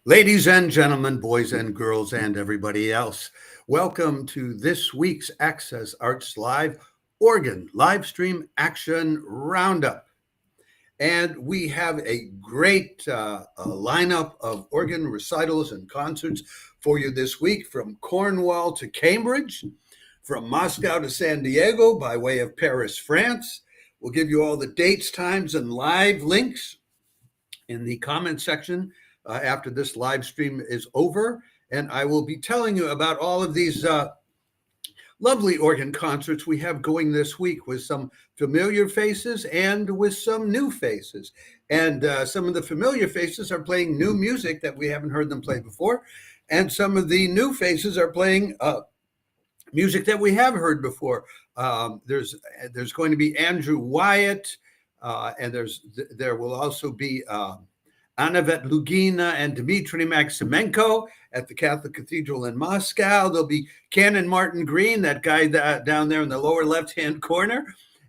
Ladies and gentlemen, boys and girls, and everybody else, welcome to this week's Access Arts Live Organ live stream action roundup. And we have a great lineup of organ recitals and concerts for you this week, from Cornwall to Cambridge, from Moscow to San Diego by way of Paris, France. We'll give you all the dates, times, and live links in the comment section after this live stream is over. And I will be telling you about all of these lovely organ concerts we have going this week, with some familiar faces and with some new faces. And some of the familiar faces are playing new music that we haven't heard them play before. And some of the new faces are playing music that we have heard before. There's going to be Andrew Wyatt, and there will also be Annavet Lugina and Dmitry Maximenko at the Catholic Cathedral in Moscow. There'll be Canon Martin Green, that guy down there in the lower left-hand corner,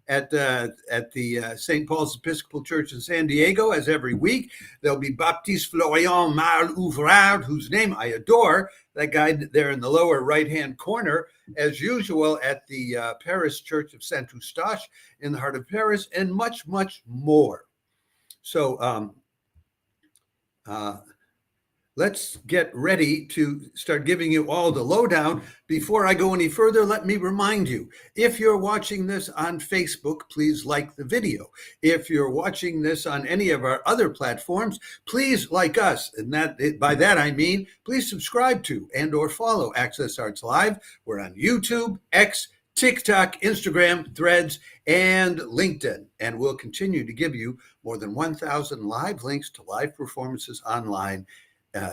at the St. Paul's Episcopal Church in San Diego, as every week. There'll be Baptiste-Florian Marle-Ouvrard, whose name I adore, that guy there in the lower right-hand corner, as usual, at the Paris Church of Saint Eustache in the heart of Paris, and much, much more. So let's get ready to start giving you all the lowdown. Before I go any further, let me remind you, if you're watching this on Facebook, please like the video. If you're watching this on any of our other platforms, please like us. And by that I mean, please subscribe to and or follow Access Arts Live. We're on YouTube, X, TikTok, Instagram, Threads, and LinkedIn. And we'll continue to give you more than 1,000 live links to live performances online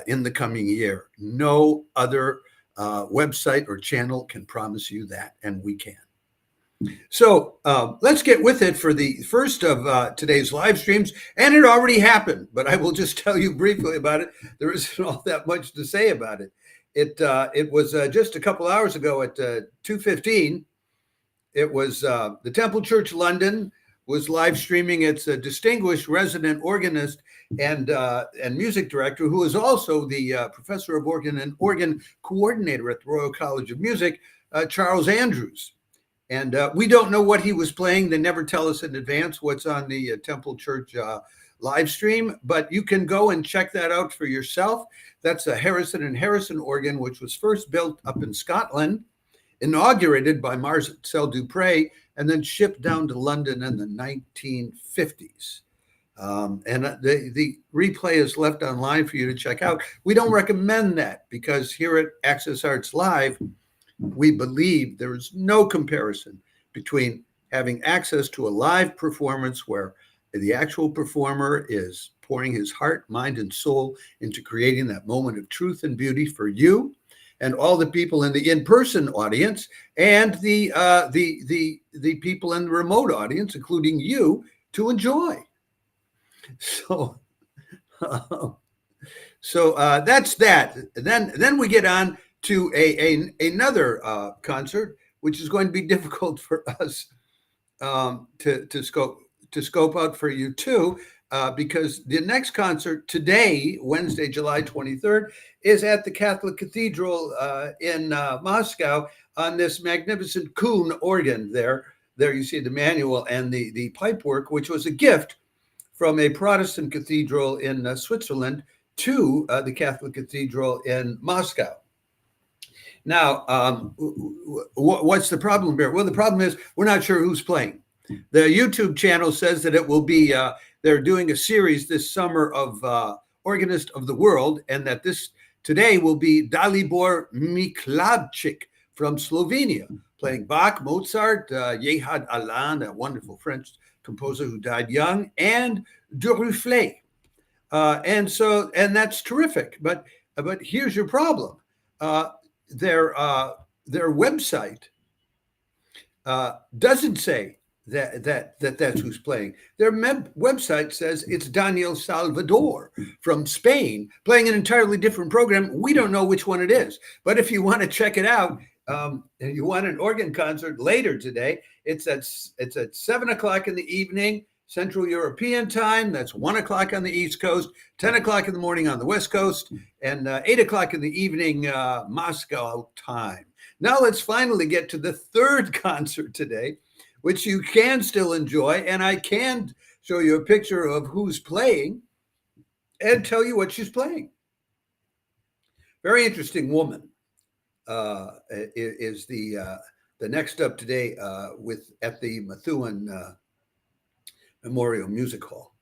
in the coming year. No other website or channel can promise you that, and we can. So let's get with it for the first of today's live streams. And it already happened, but I will just tell you briefly about it. There isn't all that much to say about it. It was just a couple hours ago at 2:15. It was the Temple Church London was live streaming its distinguished resident organist and music director, who is also the professor of organ and organ coordinator at the Royal College of Music, Charles Andrews. And we don't know what he was playing. They never tell us in advance what's on the Temple Church live stream, but you can go and check that out for yourself. That's a Harrison and Harrison organ, which was first built up in Scotland, inaugurated by Marcel Dupré, and then shipped down to London in the 1950s. And the replay is left online for you to check out. We don't recommend that because here at Access Arts Live, we believe there is no comparison between having access to a live performance where the actual performer is pouring his heart, mind, and soul into creating that moment of truth and beauty for you and all the people in the in-person audience, and the people in the remote audience, including you, to enjoy. So that's that. Then we get on to another concert, which is going to be difficult for us to scope out for you too, because the next concert today, Wednesday, July 23rd, is at the Catholic Cathedral in Moscow on this magnificent Kuhn organ. There you see the manual and the pipework, which was a gift from a Protestant cathedral in Switzerland to the Catholic Cathedral in Moscow. Now, what's the problem here? Well, the problem is we're not sure who's playing. The YouTube channel says that it will be, they're doing a series this summer of Organist of the World, and that today will be Dalibor Miklavcic from Slovenia, playing Bach, Mozart, Yehud Alain, that wonderful French composer who died young, and Duruflé. And that's terrific. But here's your problem. Their website doesn't say that's who's playing. Their website says it's Daniel Salvador from Spain playing an entirely different program. We don't know which one it is, but if you want to check it out, and you want an organ concert later today, it's at 7 o'clock in the evening Central European time. That's 1 o'clock on the East Coast, 10 o'clock in the morning on the West Coast, and 8 o'clock in the evening, Moscow time. Now let's finally get to the third concert today, which you can still enjoy, and I can show you a picture of who's playing and tell you what she's playing. Very interesting woman is the next up today at the Methuen Memorial Music Hall.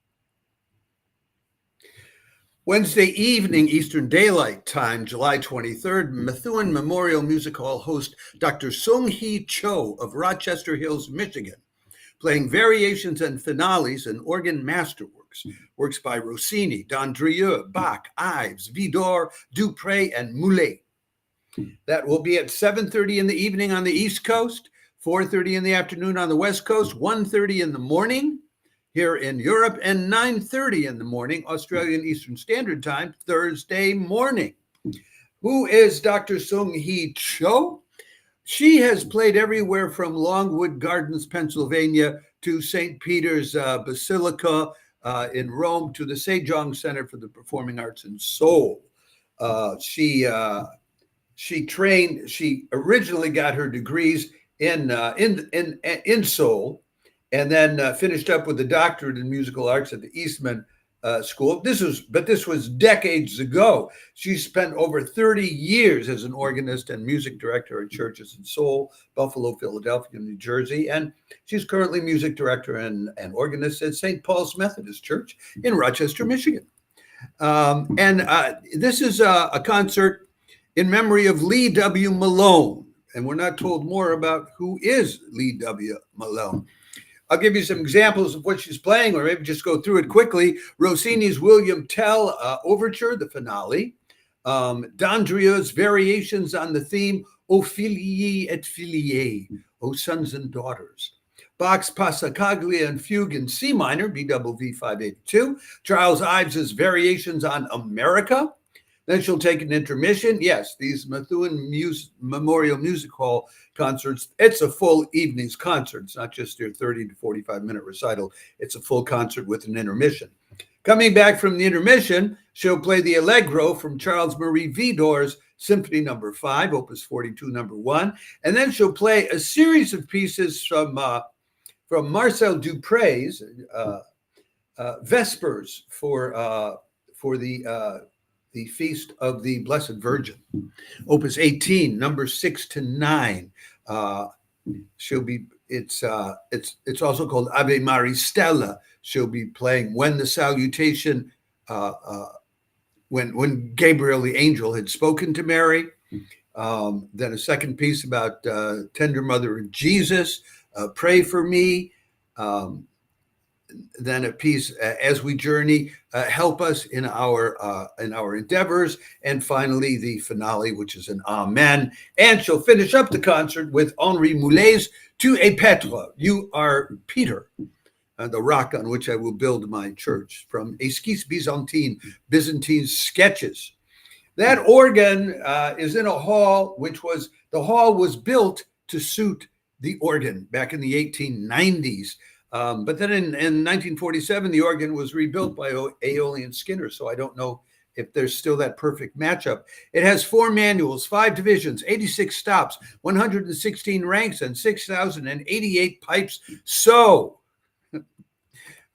Wednesday evening, Eastern Daylight Time, July 23rd, Methuen Memorial Music Hall host Dr. Seung Cho of Rochester Hills, Michigan, playing variations and finales and organ masterworks, works by Rossini, D'Andrieux, Bach, Ives, Vidor, Dupré, and Moulet. That will be at 7:30 in the evening on the East Coast, 4:30 in the afternoon on the West Coast, 1:30 in the morning here in Europe, and 9:30 in the morning, Australian Eastern Standard Time, Thursday morning. Who is Dr. Seung Cho? She has played everywhere from Longwood Gardens, Pennsylvania, to St. Peter's Basilica in Rome, to the Sejong Center for the Performing Arts in Seoul. She originally got her degrees in Seoul, and then finished up with a doctorate in musical arts at the Eastman School. This was decades ago. She spent over 30 years as an organist and music director at churches in Seoul, Buffalo, Philadelphia, New Jersey, and she's currently music director and organist at St. Paul's Methodist Church in Rochester, Michigan. This is a concert in memory of Lee W. Malone, and we're not told more about who is Lee W. Malone. I'll give you some examples of what she's playing, or maybe just go through it quickly. Rossini's William Tell Overture, the finale. D'Andrieux's variations on the theme O Filii et Filiae, O Sons and Daughters. Bach's Passacaglia and Fugue in C minor, BWV 582. Charles Ives's variations on America. Then she'll take an intermission. Yes, these Methuen Memorial Music Hall concerts, it's a full evening's concert. It's not just your 30 to 45-minute recital. It's a full concert with an intermission. Coming back from the intermission, she'll play the Allegro from Charles Marie Vidor's Symphony No. 5, Opus 42, No. 1. And then she'll play a series of pieces from Marcel Dupré's Vespers for the Feast of the Blessed Virgin, Opus 18, numbers 6 to 9. It's also called Ave Maristella. She'll be playing when the salutation, when Gabriel the angel had spoken to Mary. Then a second piece about Tender Mother of Jesus, Pray for Me. Then a piece As We Journey, Help Us in our endeavors, and finally the finale, which is an Amen. And she'll finish up the concert with Henri Moulet's Tu es Petre, You Are Peter, the rock on which I will build my church, from Esquisse Byzantine, Byzantine Sketches. That organ is in a hall, the hall was built to suit the organ back in the 1890s. But then in 1947, the organ was rebuilt by Aeolian Skinner, so I don't know if there's still that perfect matchup. It has 4 manuals, 5 divisions, 86 stops, 116 ranks, and 6,088 pipes. So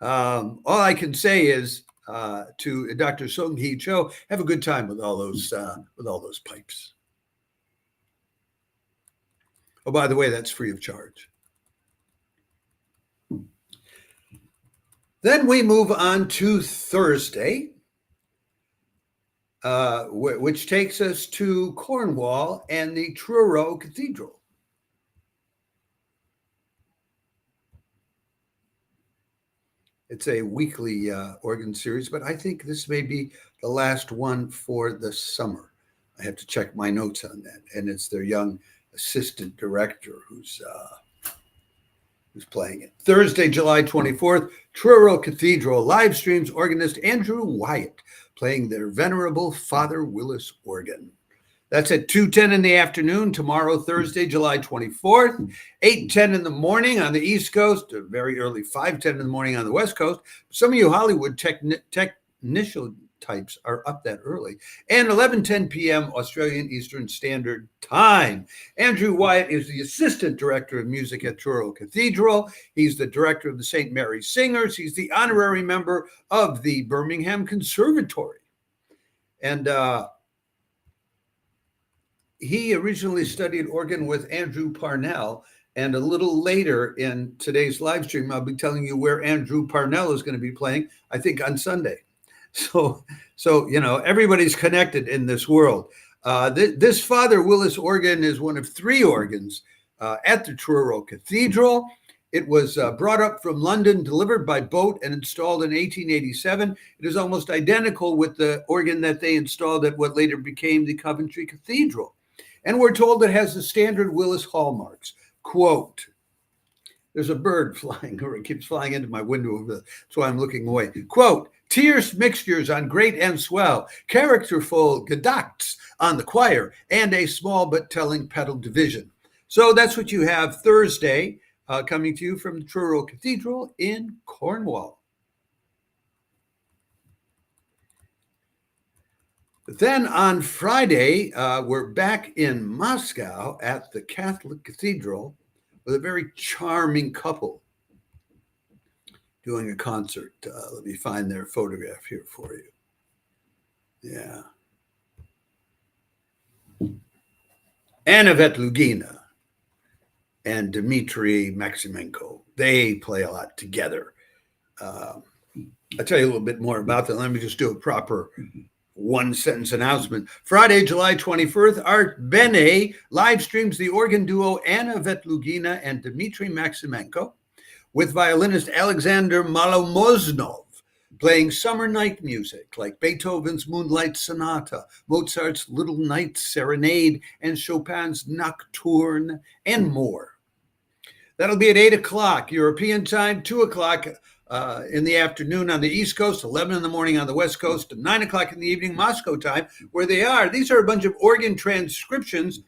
all I can say is to Dr. Seung Cho, have a good time with all those pipes. Oh, by the way, that's free of charge. Then we move on to Thursday, which takes us to Cornwall and the Truro Cathedral. It's a weekly organ series, but I think this may be the last one for the summer. I have to check my notes on that. And it's their young assistant director who's playing it. Thursday, July 24th, Truro Cathedral, LIVEstreams organist Andrew Wyatt playing their venerable Father Willis organ. That's at 2:10 in the afternoon tomorrow, Thursday, July 24th, 8:10 in the morning on the East Coast, very early 5:10 in the morning on the West Coast. Some of you Hollywood technician types are up that early, and 11:10 p.m. Australian Eastern Standard Time. Andrew Wyatt is the Assistant Director of Music at Truro Cathedral. He's the Director of the St. Mary's Singers. He's the honorary member of the Birmingham Conservatory. And he originally studied organ with Andrew Parnell, and a little later in today's live stream, I'll be telling you where Andrew Parnell is going to be playing, I think on Sunday. So you know, everybody's connected in this world. This Father Willis organ is one of 3 organs at the Truro Cathedral. It was brought up from London, delivered by boat, and installed in 1887. It is almost identical with the organ that they installed at what later became the Coventry Cathedral. And we're told it has the standard Willis hallmarks. Quote, there's a bird flying, or it keeps flying into my window. That's why I'm looking away. Quote, tierce mixtures on great and swell, characterful gedacts on the choir, and a small but telling pedal division. So that's what you have Thursday, coming to you from the Truro Cathedral in Cornwall. Then on Friday, we're back in Moscow at the Catholic Cathedral with a very charming couple doing a concert. Let me find their photograph here for you. Yeah. Anna Vetlugina and Dmitry Maximenko. They play a lot together. I'll tell you a little bit more about that. Let me just do a proper one-sentence announcement. Friday, July 21st, Artbene live streams the organ duo Anna Vetlugina and Dmitry Maximenko with violinist Alexander Malomoznov playing summer night music like Beethoven's Moonlight Sonata, Mozart's Little Night Serenade, and Chopin's Nocturne, and more. That'll be at 8 o'clock European time, 2 o'clock in the afternoon on the East Coast, 11 in the morning on the West Coast, and 9 o'clock in the evening Moscow time, where they are. These are a bunch of organ transcriptions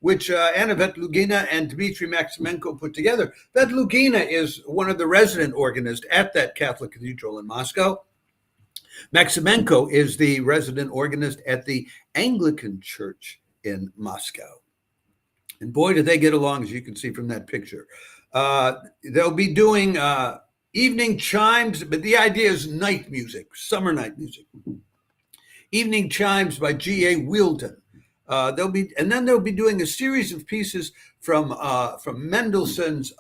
which Anna Vetlugina and Dmitry Maximenko put together. Vetlugina is one of the resident organists at that Catholic Cathedral in Moscow. Maximenko is the resident organist at the Anglican Church in Moscow. And boy, do they get along, as you can see from that picture. They'll be doing evening chimes, but the idea is night music, summer night music. Evening chimes by G.A. Wheeldon. They'll be doing a series of pieces from Mendelssohn's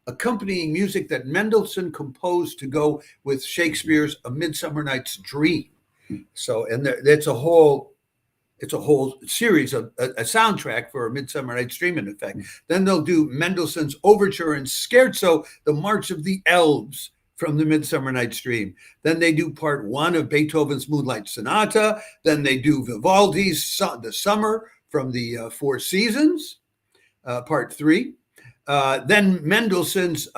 accompanying music that Mendelssohn composed to go with Shakespeare's A Midsummer Night's Dream. So, and it's a whole series of a soundtrack for A Midsummer Night's Dream, in effect. Then they'll do Mendelssohn's Overture and Scherzo, the March of the Elves from the Midsummer Night's Dream. Then they do part 1 of Beethoven's Moonlight Sonata. Then they do Vivaldi's The Summer from the Four Seasons, part 3. Then Mendelssohn's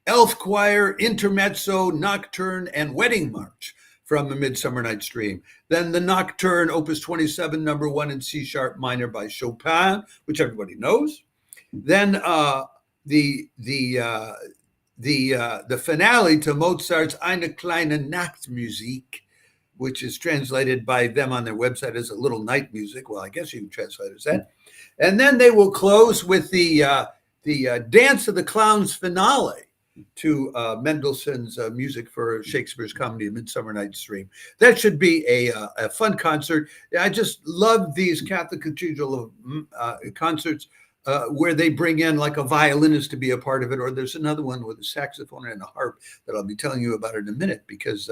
Elf Choir, Intermezzo, Nocturne, and Wedding March from A Midsummer Night's Dream. Then the Nocturne, Opus 27, number 1 in C sharp minor by Chopin, which everybody knows. Then the finale to Mozart's Eine kleine Nachtmusik, which is translated by them on their website as a little night music. Well, I guess you can translate it as that. And then they will close with the Dance of the Clowns finale to Mendelssohn's music for Shakespeare's comedy, A Midsummer Night's Dream. That should be a fun concert. I just love these Catholic Cathedral concerts where they bring in like a violinist to be a part of it, or there's another one with a saxophone and a harp that I'll be telling you about in a minute, because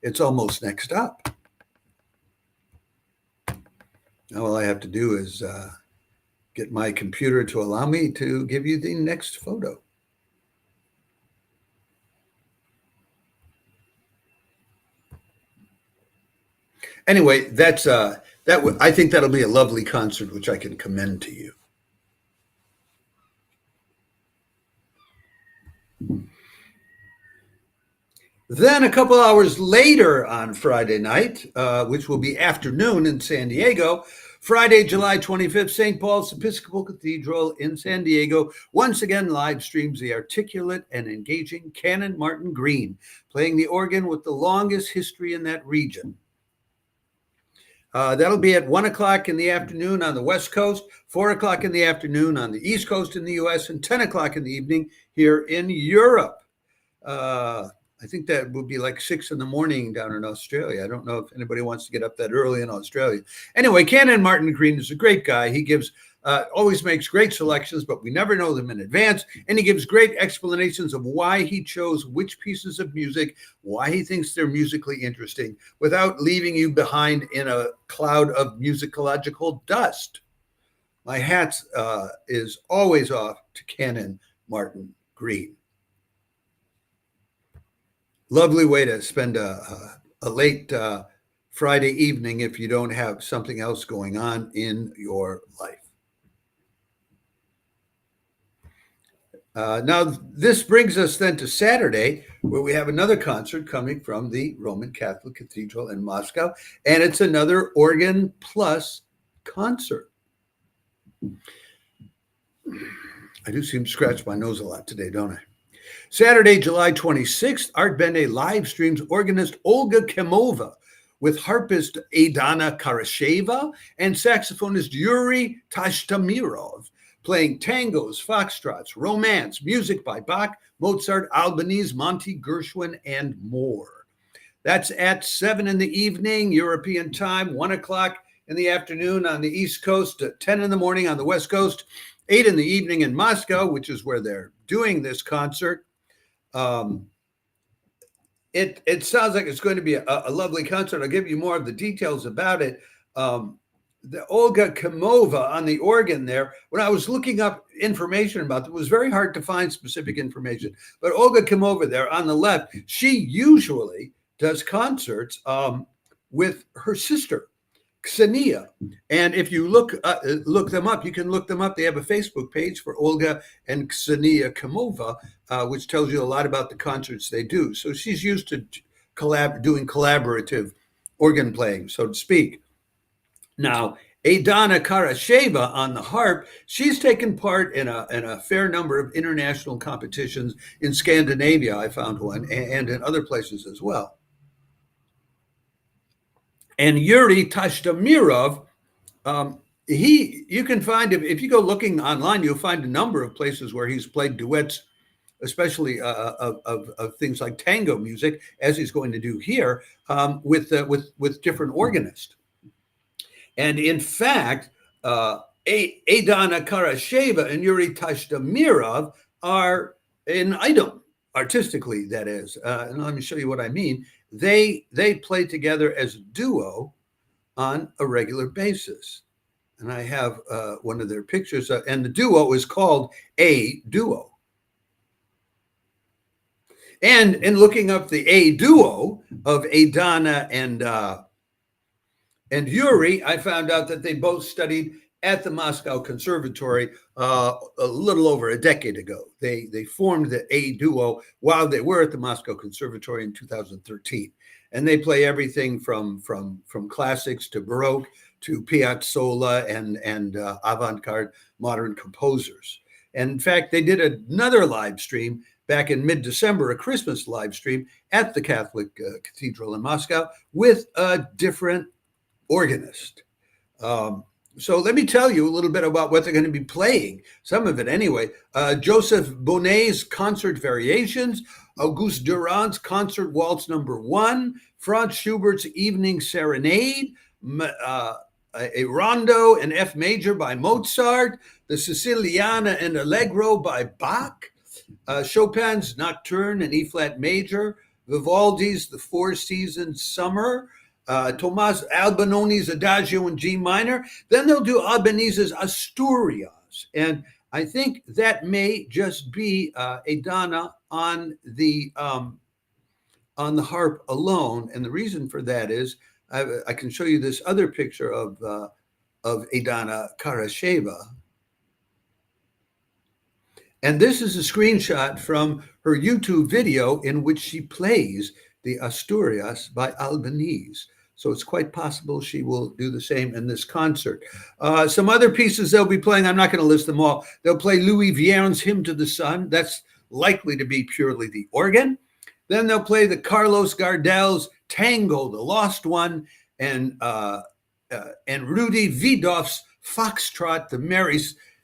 it's almost next up. Now all I have to do is get my computer to allow me to give you the next photo. Anyway, I think that'll be a lovely concert, which I can commend to you. Then a couple hours later on Friday night, which will be afternoon in San Diego, Friday, July 25th, St. Paul's Episcopal Cathedral in San Diego once again live streams the articulate and engaging Canon Martin Green, playing the organ with the longest history in that region. That'll be at 1 o'clock in the afternoon on the West Coast, 4 o'clock in the afternoon on the East Coast in the US, and 10 o'clock in the evening here in Europe. I think that would be like 6 in the morning down in Australia. I don't know if anybody wants to get up that early in Australia. Anyway, Canon Martin Green is a great guy. He gives always makes great selections, but we never know them in advance. And he gives great explanations of why he chose which pieces of music, why he thinks they're musically interesting, without leaving you behind in a cloud of musicological dust. My hat is always off to Canon Martin Green. Lovely way to spend a late Friday evening if you don't have something else going on in your life. Now, this brings us then to Saturday, where we have another concert coming from the Roman Catholic Cathedral in Moscow, and it's another organ plus concert. I do seem to scratch my nose a lot today, don't I? Saturday, July 26th, Artbene live streams organist Olga Kemova with harpist Aidana Karasheva and saxophonist Yuri Tashtamirov, playing tangos, foxtrots, romance, music by Bach, Mozart, Albanese, Monty, Gershwin, and more. That's at 7 in the evening, European time, 1 o'clock in the afternoon on the East Coast, 10 in the morning on the West Coast, 8 in the evening in Moscow, which is where they're doing this concert. It sounds like it's going to be a lovely concert. I'll give you more of the details about it. The Olga Kemova on the organ there, when I was looking up information about it was very hard to find specific information. But Olga Kemova there on the left, she usually does concerts with her sister, Ksenia. And if you look them up, you can look them up. They have a Facebook page for Olga and Ksenia Kemova, which tells you a lot about the concerts they do. So she's used to doing collaborative organ playing, so to speak. Now, Aidana Karasheva on the harp, she's taken part in a fair number of international competitions in Scandinavia, I found one, and in other places as well. And Yuri Tashtamirov, you can find him, if you go looking online, you'll find a number of places where he's played duets, especially of things like tango music, as he's going to do here, with different organists. And in fact, Aidana Karasheva and Yuri Tashtamirov are an item, artistically, that is. And let me show you what I mean. They play together as a duo on a regular basis. And I have one of their pictures, and the duo is called A Duo. And in looking up the A Duo of Aidana and Yuri, I found out that they both studied at the Moscow Conservatory a little over a decade ago. They formed the A Duo while they were at the Moscow Conservatory in 2013. And they play everything from classics to Baroque to Piazzolla and avant-garde modern composers. And in fact, they did another live stream back in mid-December, a Christmas live stream at the Catholic Cathedral in Moscow with a different organist. So let me tell you a little bit about what they're going to be playing, some of it anyway. Joseph Bonnet's Concert Variations, Auguste Durand's Concert Waltz No. 1, Franz Schubert's Evening Serenade, a Rondo in F major by Mozart, the Siciliana and Allegro by Bach, Chopin's Nocturne in E-flat major, Vivaldi's The Four Seasons Summer, Tomás Albanone's Adagio in G minor. Then they'll do Albanese's Asturias. And I think that may just be Aidana on the harp alone. And the reason for that is I can show you this other picture of Aidana Karasheva. And this is a screenshot from her YouTube video in which she plays the Asturias by Albanese. So it's quite possible she will do the same in this concert. Some other pieces they'll be playing, I'm not going to list them all. They'll play Louis Viern's Hymn to the Sun. That's likely to be purely the organ. Then they'll play the Carlos Gardel's Tango, the Lost One, and Rudy Vidov's Foxtrot, the Merry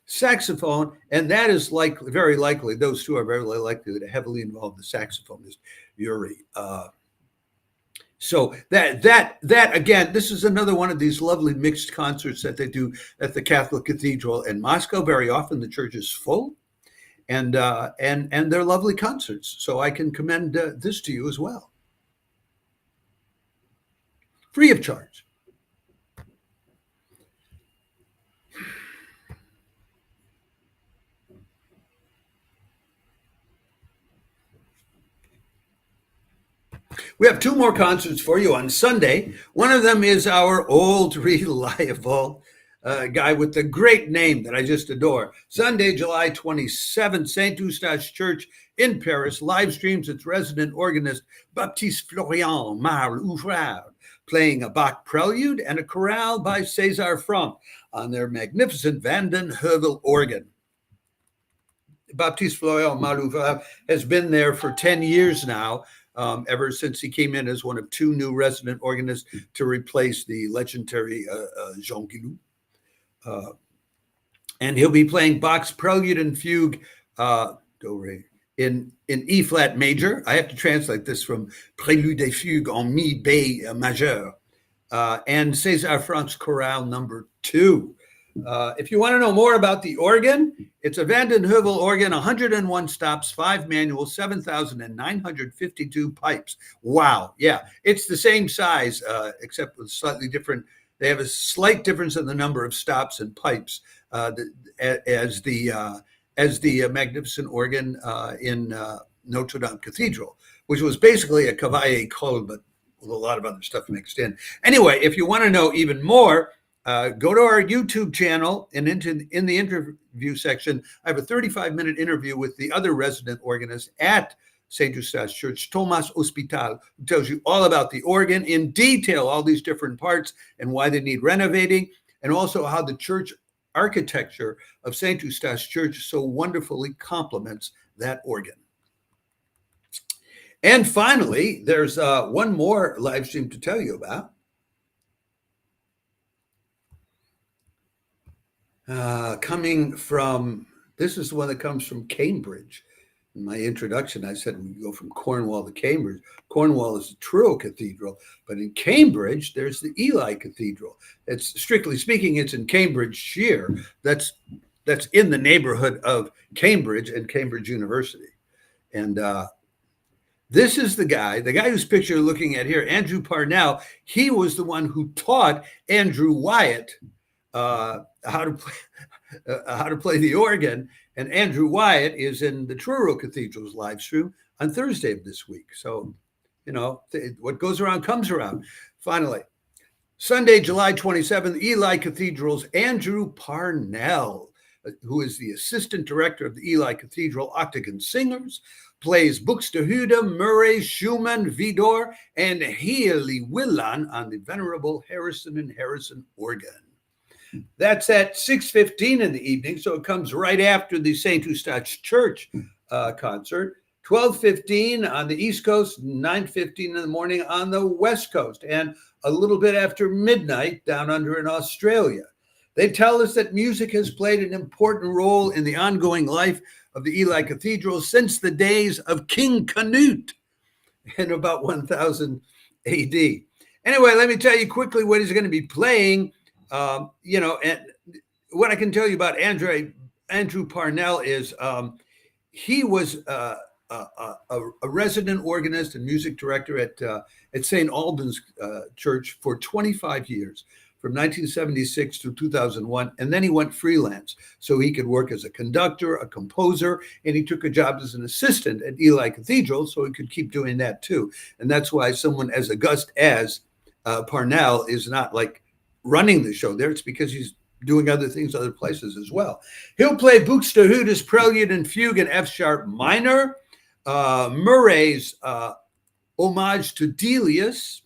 saxophone, and that is very likely, those two are very likely to heavily involve the saxophonist Yuri. So that again, this is another one of these lovely mixed concerts that they do at the Catholic Cathedral in Moscow. Very often the church is full, and they're lovely concerts. So I can commend this to you as well, free of charge. We have two more concerts for you on Sunday. One of them is our old, reliable guy with the great name that I just adore. Sunday, July 27th, St. Eustache Church in Paris live streams its resident organist, Baptiste-Florian, Marle-Ouvrard, playing a Bach prelude and a chorale by César Franck on their magnificent Van den Heuvel organ. Baptiste-Florian Marle-Ouvrard has been there for 10 years now, ever since he came in as one of two new resident organists to replace the legendary Jean Guillou. And he'll be playing Bach's Prelude and Fugue in E flat major. I have to translate this from Prélude et Fugue en mi B majeur, and César Franck's Chorale number 2. If you want to know more about the organ, it's a Van den Heuvel organ, 101 stops, 5 manuals, 7,952 pipes. Wow. Yeah, it's the same size, except with slightly different. They have a slight difference in the number of stops and pipes as the magnificent organ in Notre Dame Cathedral, which was basically a cavalier col, but with a lot of other stuff mixed in. Anyway, if you want to know even more, go to our YouTube channel, and in the interview section, I have a 35-minute interview with the other resident organist at St. Eustache Church, Thomas Hospital, who tells you all about the organ in detail, all these different parts and why they need renovating, and also how the church architecture of St. Eustache Church so wonderfully complements that organ. And finally, there's one more live stream to tell you about. Coming from, this is the one that comes from Cambridge. In my introduction, I said we go from Cornwall to Cambridge. Cornwall is the Truro Cathedral, but in Cambridge, there's the Ely Cathedral. It's, strictly speaking, it's in Cambridgeshire. That's in the neighborhood of Cambridge and Cambridge University. And this is the guy whose picture you're looking at here, Andrew Parnell. He was the one who taught Andrew Wyatt how to play the organ, and Andrew Wyatt is in the Truro Cathedral's live stream on Thursday of this week. So, you know, what goes around comes around. Finally, Sunday, July 27th, Ely Cathedral's Andrew Parnell, who is the assistant director of the Ely Cathedral Octagon Singers, plays Buxtehude, Murray, Schumann, Vidor, and Healy Willan on the venerable Harrison and Harrison organ. That's at 6:15 in the evening, so it comes right after the St. Eustache Church concert. 12:15 on the East Coast, 9:15 in the morning on the West Coast, and a little bit after midnight down under in Australia. They tell us that music has played an important role in the ongoing life of the Ely Cathedral since the days of King Canute in about 1000 AD. Anyway, let me tell you quickly what he's going to be playing. You know, and what I can tell you about Andrew Parnell is he was a resident organist and music director at St. Albans Church for 25 years, from 1976 to 2001, and then he went freelance so he could work as a conductor, a composer, and he took a job as an assistant at Ely Cathedral so he could keep doing that too. And that's why someone as august as Parnell is not like running the show there. It's because he's doing other things other places as well. He'll play Buxtehude's Prelude and Fugue in F sharp minor, Murray's Homage to Delius,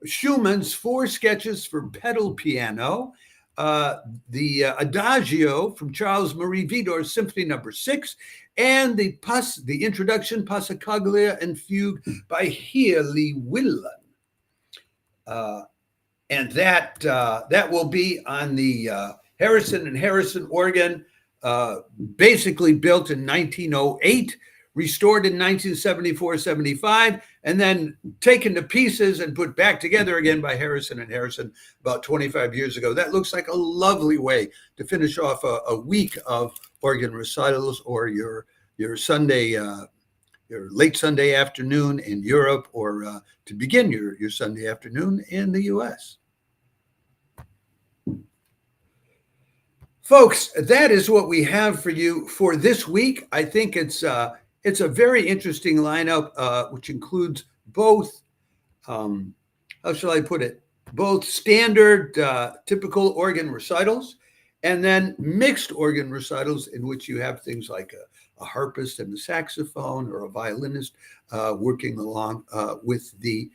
Schumann's 4 sketches for pedal piano, the Adagio from Charles Marie Widor's Symphony No. 6, and the introduction Passacaglia and Fugue by Healy Willan. And that will be on the Harrison and Harrison organ, basically built in 1908, restored in 1974-75, and then taken to pieces and put back together again by Harrison and Harrison about 25 years ago. That looks like a lovely way to finish off a week of organ recitals, or your Sunday, your late Sunday afternoon in Europe, or to begin your Sunday afternoon in the U.S. Folks, that is what we have for you for this week. I think it's a very interesting lineup, which includes both, how shall I put it, both standard, typical organ recitals, and then mixed organ recitals in which you have things like a harpist and a saxophone, or a violinist working along with the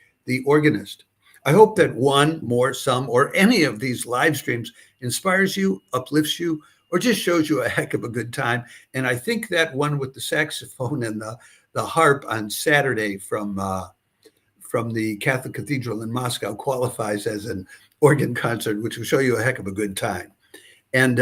organist. I hope that one, more, some, or any of these live streams inspires you, uplifts you, or just shows you a heck of a good time. And I think that one with the saxophone and the harp on Saturday from the Catholic Cathedral in Moscow qualifies as an organ concert, which will show you a heck of a good time. And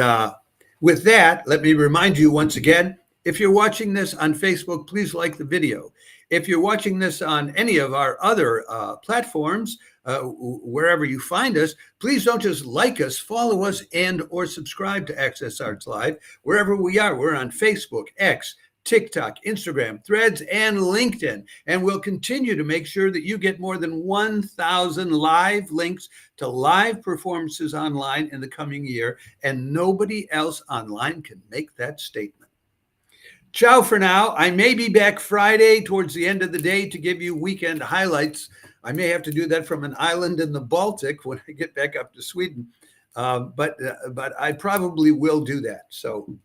with that, let me remind you once again, if you're watching this on Facebook, please like the video. If you're watching this on any of our other platforms, wherever you find us, please don't just like us, follow us, and or subscribe to Access Arts Live. Wherever we are, we're on Facebook, X, TikTok, Instagram, Threads, and LinkedIn. And we'll continue to make sure that you get more than 1,000 live links to live performances online in the coming year, and nobody else online can make that statement. Ciao for now. I may be back Friday towards the end of the day to give you weekend highlights. I may have to do that from an island in the Baltic when I get back up to Sweden, but I probably will do that. So